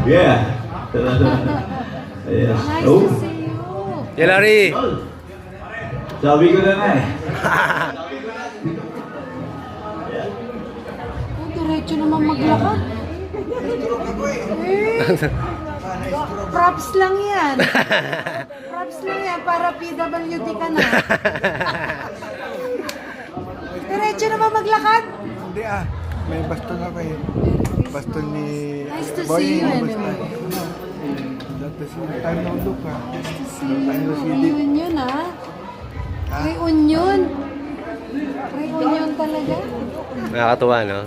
Yeah. Yes. Nice Oh. to see you. Yeah, Larry. Sabi ko na nga eh. Oh, diretso naman maglakad. Props lang yan. Props lang yan para PWD ka na. Diretso naman maglakad. Hindi ah, may baston ako eh. Baston ni... Nice to Boy, see you yung anyway. baston. That is the time no look ah. Nice to see you. Reunion ah. Reunion. Reunion talaga. Nakakatuwa, no?